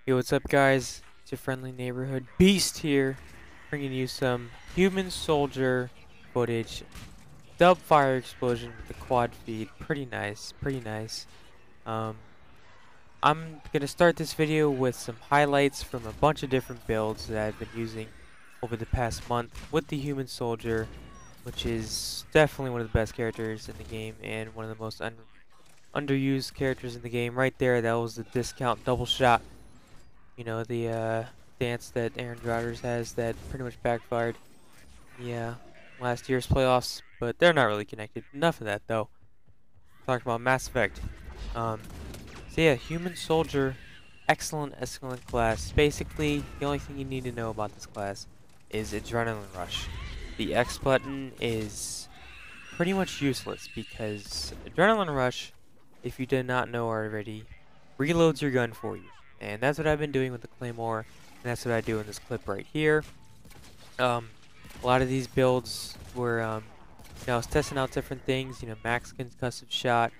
Yo, what's up, guys? It's your friendly neighborhood Beast here, bringing you some human soldier footage. Dub fire explosion with the quad feed. Pretty nice, pretty nice. Um, I'm gonna start this video with some highlights from a bunch of different builds that I've been using over the past month with the human soldier, which is definitely one of the best characters in the game and one of the most underused characters in the game. Right there, that was the discount double shot. You know, the dance that Aaron Rodgers has that pretty much backfired. Yeah, last year's playoffs, but they're not really connected. Enough of that, though. Talking about Mass Effect. Um, so yeah, Human Soldier, excellent, excellent class. Basically, the only thing you need to know about this class is Adrenaline Rush. The X button is pretty much useless because Adrenaline Rush, if you did not know already, reloads your gun for you. And that's what I've been doing with the Claymore, and that's what I do in this clip right here. A lot of these builds were, I was testing out different things, max concussive shot,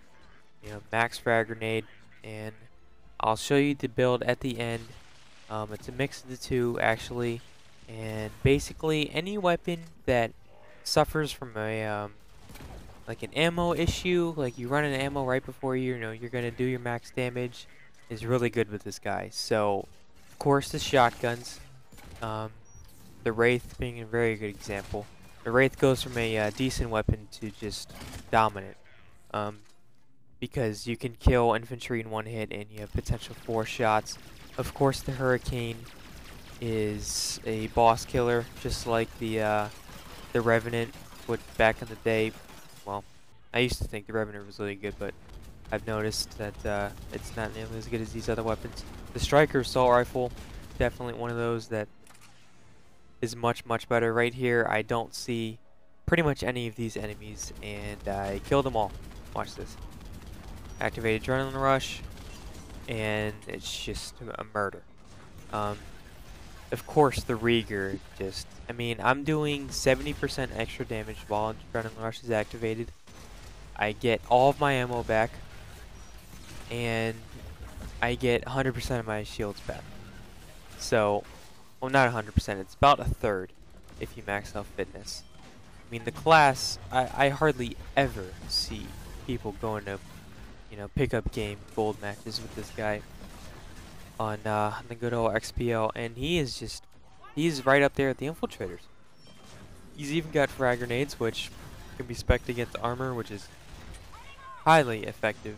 max frag grenade, and I'll show you the build at the end. It's a mix of the two, actually, and basically any weapon that suffers from a, like an ammo issue, like you run an ammo right before you're gonna do your max damage, is really good with this guy. So, of course, the shotguns. The Wraith being a very good example. The Wraith goes from a decent weapon to just dominant. Because you can kill infantry in one hit and you have potential 4 shots. Of course, the Hurricane is a boss killer, just like the Revenant would back in the day. Well, I used to think the Revenant was really good, but I've noticed that it's not nearly as good as these other weapons. The Striker Assault Rifle, definitely one of those that is much, much better. Right here, I don't see pretty much any of these enemies, and I killed them all. Watch this. Activate Adrenaline Rush, and it's just a murder. Of course, the Rieger I'm doing 70% extra damage while Adrenaline Rush is activated. I get all of my ammo back, and I get 100% of my shields back. So, well, not 100%, it's about a third if you max out fitness. I mean, the class, I hardly ever see people going to, pick up game gold matches with this guy on the good old XPL, and he's right up there at the infiltrators. He's even got frag grenades, which can be spec'd against armor, which is highly effective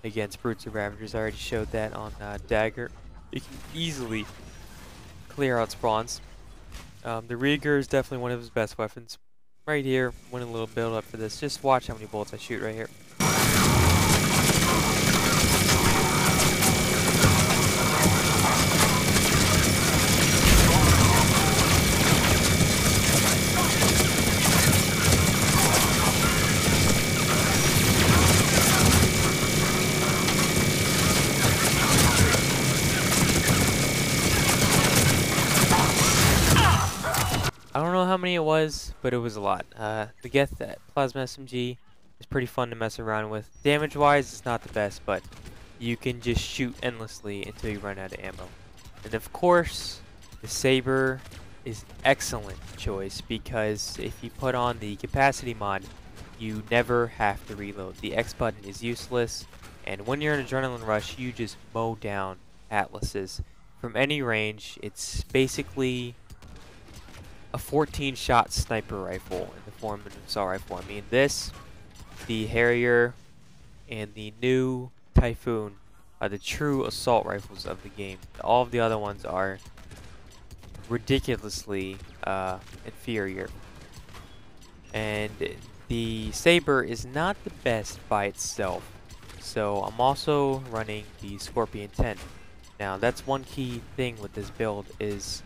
against brutes or ravagers. I already showed that on Dagger. You can easily clear out spawns. The Rieger is definitely one of his best weapons. Right here, went a little build up for this. Just watch how many bullets I shoot right here. I don't know how many it was, but it was a lot. The Geth Plasma SMG is pretty fun to mess around with. Damage-wise, it's not the best, but you can just shoot endlessly until you run out of ammo. And of course, the Saber is an excellent choice because if you put on the capacity mod, you never have to reload. The X button is useless, and when you're in Adrenaline Rush, you just mow down Atlases. From any range, it's basically a 14-shot sniper rifle in the form of an assault rifle. I mean, this, the Harrier, and the new Typhoon are the true assault rifles of the game. All of the other ones are ridiculously inferior. And the Saber is not the best by itself. So I'm also running the Scorpion 10. Now, that's one key thing with this build is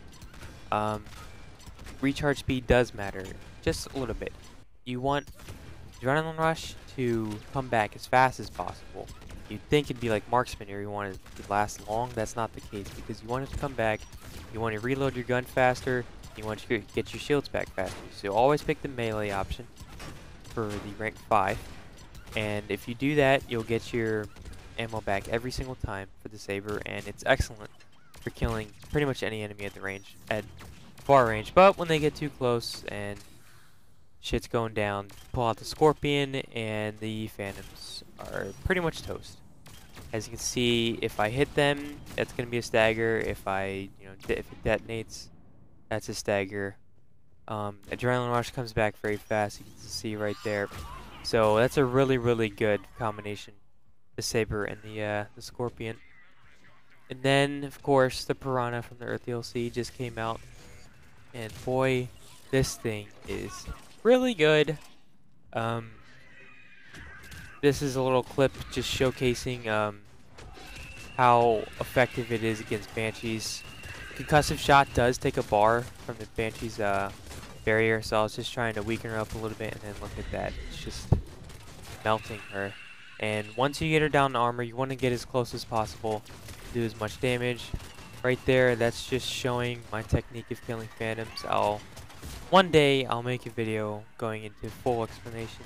recharge speed does matter, just a little bit. You want Adrenaline Rush to come back as fast as possible. You'd think it'd be like Marksman or you want it to last long. That's not the case because you want it to come back, you want to reload your gun faster, you want to get your shields back faster. So always pick the melee option for the rank 5. And if you do that, you'll get your ammo back every single time for the Saber, and it's excellent for killing pretty much any enemy at far range. But when they get too close and shit's going down, pull out the Scorpion and the Phantoms are pretty much toast. As you can see, if I hit them, that's gonna be a stagger. If I, if it detonates, that's a stagger. Adrenaline Rush comes back very fast. You can see right there. So that's a really, really good combination. The Saber and the Scorpion. And then, of course, the Piranha from the Earth DLC just came out. And boy, this thing is really good. This is a little clip just showcasing how effective it is against Banshees. Concussive Shot does take a bar from the Banshee's barrier, so I was just trying to weaken her up a little bit, and then look at that. It's just melting her. And once you get her down to armor, you want to get as close as possible, do as much damage. Right there, that's just showing my technique of killing Phantoms. One day, I'll make a video going into full explanation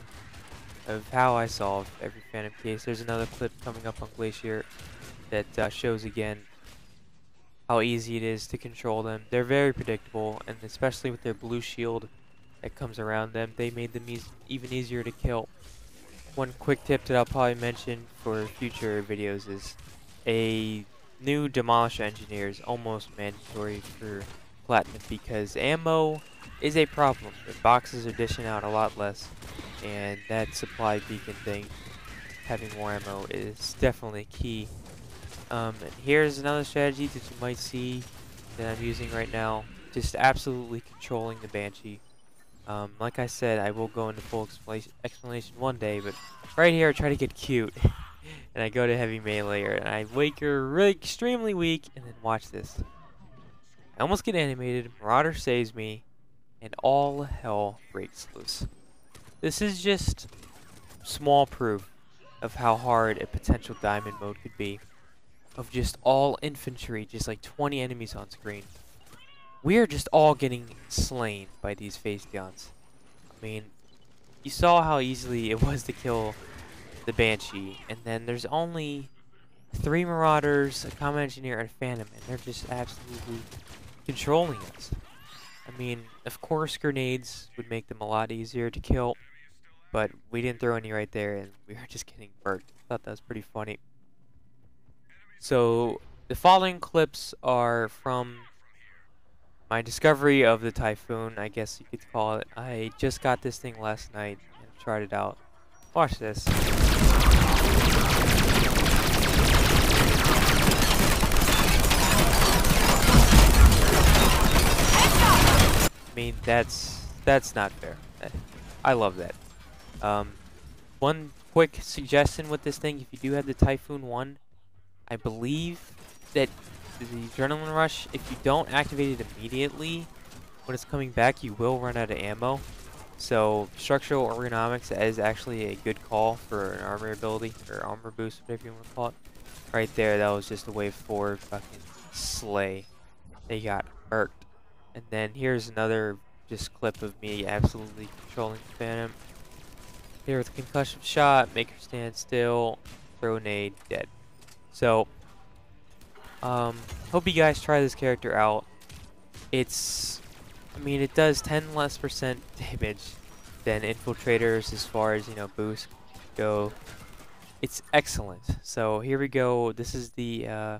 of how I solve every Phantom case. There's another clip coming up on Glacier that shows again how easy it is to control them. They're very predictable, and especially with their blue shield that comes around them, they made them even easier to kill. One quick tip that I'll probably mention for future videos is a new Demolish Engineer is almost mandatory for Platinum because ammo is a problem. The boxes are dishing out a lot less, and that supply beacon thing, having more ammo, is definitely key. And here's another strategy that you might see that I'm using right now. Just absolutely controlling the Banshee. Like I said, I will go into full explanation one day, but right here I try to get cute. And I go to heavy melee, and I make her really extremely weak, and then watch this. I almost get animated, Marauder saves me, and all hell breaks loose. This is just small proof of how hard a potential diamond mode could be. Of just all infantry, just like 20 enemies on screen. We are just all getting slain by these face downs. I mean, you saw how easily it was to kill the Banshee, and then there's only 3 Marauders, a Common Engineer, and a Phantom, and they're just absolutely controlling us. I mean, of course grenades would make them a lot easier to kill, but we didn't throw any right there, and we were just getting burnt. I thought that was pretty funny. So, the following clips are from my discovery of the Typhoon, I guess you could call it. I just got this thing last night and tried it out. Watch this. I mean, that's not fair. I love that. One quick suggestion with this thing, if you do have the Typhoon 1, I believe that the Adrenaline Rush, if you don't activate it immediately when it's coming back, you will run out of ammo. So structural ergonomics is actually a good call for an armor ability, or armor boost, whatever you want to call it. Right there, that was just a wave 4 fucking slay. They got murked. And then here's another just clip of me absolutely controlling the Phantom. Here with a concussion shot, make her stand still, throw a nade, dead. So, hope you guys try this character out. I mean, it does 10% less damage than Infiltrators as far as, boosts go. It's excellent. So, here we go. This is the,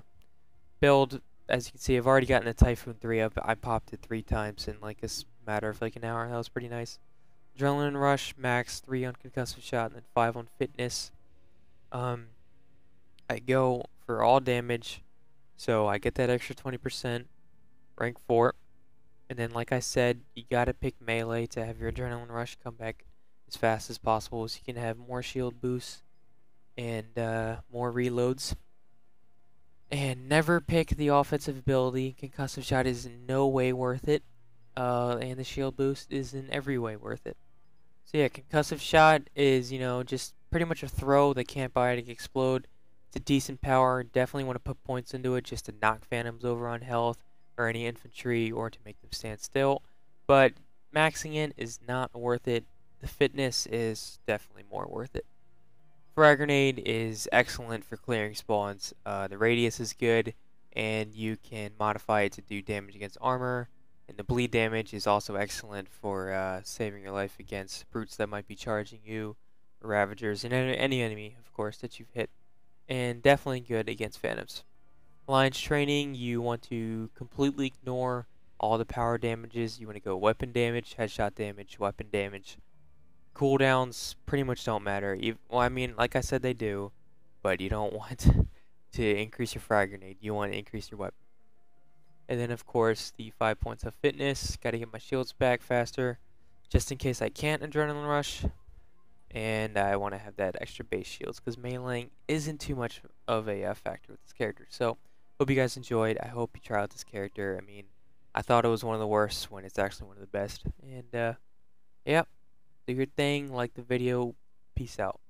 build. As you can see, I've already gotten the Typhoon 3 up. I popped it 3 times in, like, a matter of, like, an hour. That was pretty nice. Adrenaline Rush, max 3 on Concussive Shot, and then 5 on Fitness. I go for all damage, so I get that extra 20%, rank 4. And then, like I said, you gotta pick melee to have your Adrenaline Rush come back as fast as possible, so you can have more shield boosts and more reloads. And never pick the offensive ability. Concussive Shot is in no way worth it, and the shield boost is in every way worth it. So yeah, Concussive Shot is, just pretty much a throw that can't biotic explode. It's a decent power. Definitely want to put points into it just to knock Phantoms over on health or any infantry or to make them stand still. But maxing it is not worth it. The Fitness is definitely more worth it. Frag Grenade is excellent for clearing spawns. The radius is good. and you can modify it to do damage against armor. And the bleed damage is also excellent for saving your life against brutes that might be charging you, or ravagers, and any enemy, of course, that you've hit. And definitely good against phantoms. Alliance training, you want to completely ignore all the power damages. You want to go weapon damage, headshot damage, weapon damage. Cooldowns pretty much don't matter. Well, I mean, like I said, they do, but you don't want to increase your frag grenade. You want to increase your weapon. And then, of course, the 5 points of fitness. Got to get my shields back faster, just in case I can't adrenaline rush. And I want to have that extra base shields because meleeing isn't too much of a factor with this character. So, hope you guys enjoyed. I hope you try out this character. I mean, I thought it was one of the worst when it's actually one of the best. And, yeah, do your thing, like the video. Peace out.